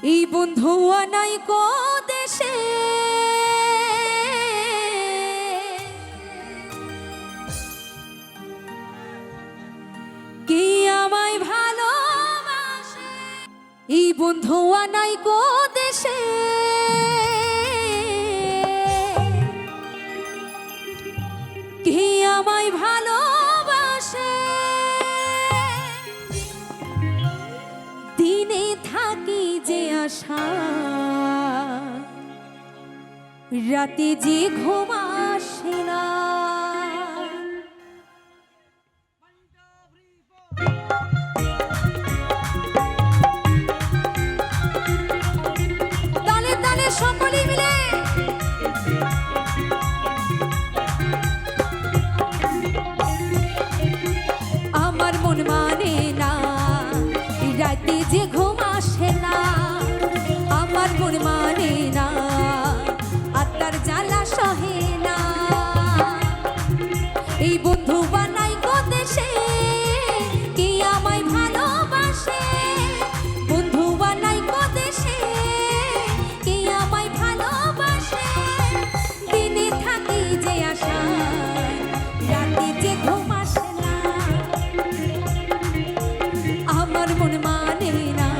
এই বন্ধু আনাই কো দেশে কি আমায় ভালোবাসে। এই বন্ধু আনাই কো দেশে কি আমায় ভালোবাসে। দিনে থাকি যে আশা রাতে যে ঘুম আসে না। তালে তালে সকলে মিলে আমার মন মানে না রাতে যে ঘুম আসে না। আমার মন মানে না আত্মার জ্বালা সহে না। এই বন্ধু বানাই কো দেশে কি আমায় ভালোবাসে। বন্ধু বানাই কো দেশে কি আমায় ভালোবাসে। দিনে থাকি যে আশা রাতে যে ঘুম আসে না। আমার মন মানে না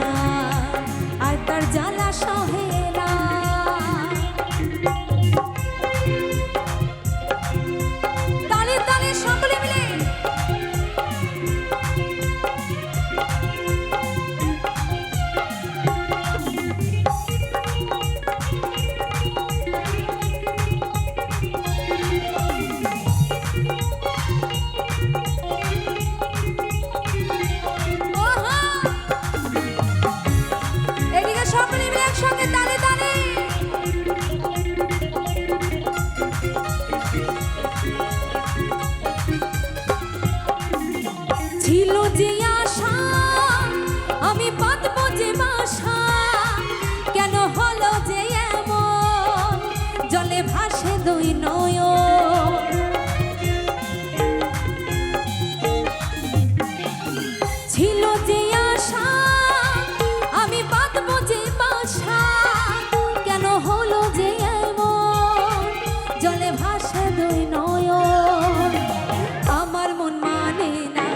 আর তার জ্বালা সহে না। তালে তালে সকলে মিলে এদিকে সকলে মিলে একসঙ্গে তালে তালে। ছিল যে আশা আমি পাতবো যে বাসা। কেন হলো যে এমন জলে ভাসে দুই নয়ন। ছিল যে আশা আমি পাতবো যে বাসা। কেন হলো যে এমন জলে ভাসে দুই নয়ন। আমার মন মানে না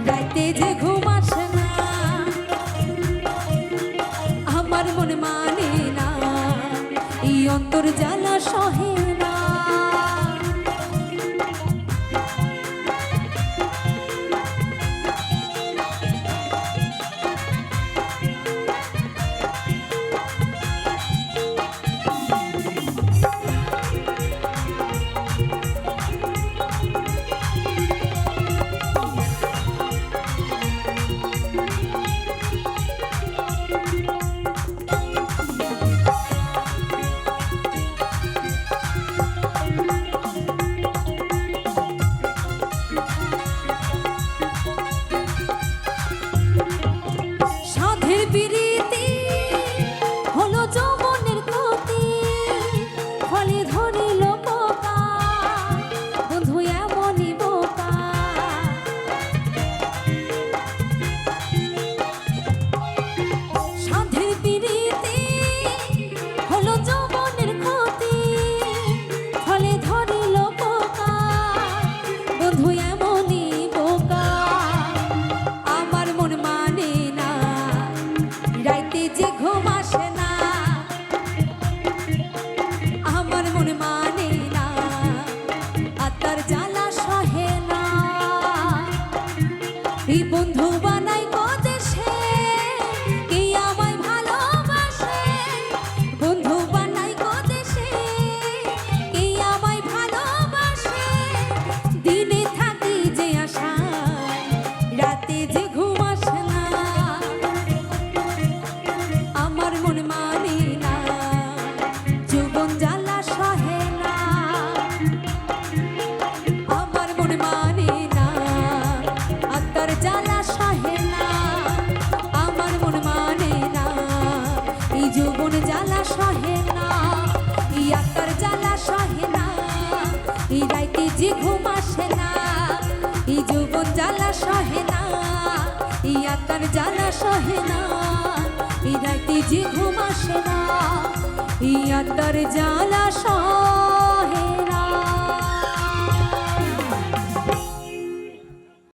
রাতে যে ঘুম আসে না। আমার মন মানে না এই অন্তর জ্বালা সহে না। সাধের বিরীতি হলো যৌবনের ক্ষতি। ফলে ধরিল পোকা বন্ধু এমনই বোকা। সাধের বিরীতি হলো যৌবনের ক্ষতি। ফলে ধরিল পোকা বন্ধু এমনই বোকা। আমার মন মানে না রাইতে যে ঘুম আসে না। আমার মন মানে না আত্মার জ্বালা সহে না। এই বন্ধু বানাই কো দেশে কি আমায় ভালোবাসে। বন্ধু বানাই কো দেশে কি আমায় ভালোবাসে। দিনে থাকি যে আশা রাতে যে ঘুম আসে না। আমার মন মানে না যৌবন জ্বালা সহে না। আমার মন মানে না আত্মার জ্বালা সহে না। আমার মন মানে না এই যৌবন জ্বালা সহে না। এই আত্মার জ্বালা সহে না। এই রাইতে যে ঘুম আসে না। এই যৌবন জ্বালা সহে না। এই আত্মার জ্বালা সহে না। রাতে যে ঘুম আসে না, এই আত্মার জ্বালা সহে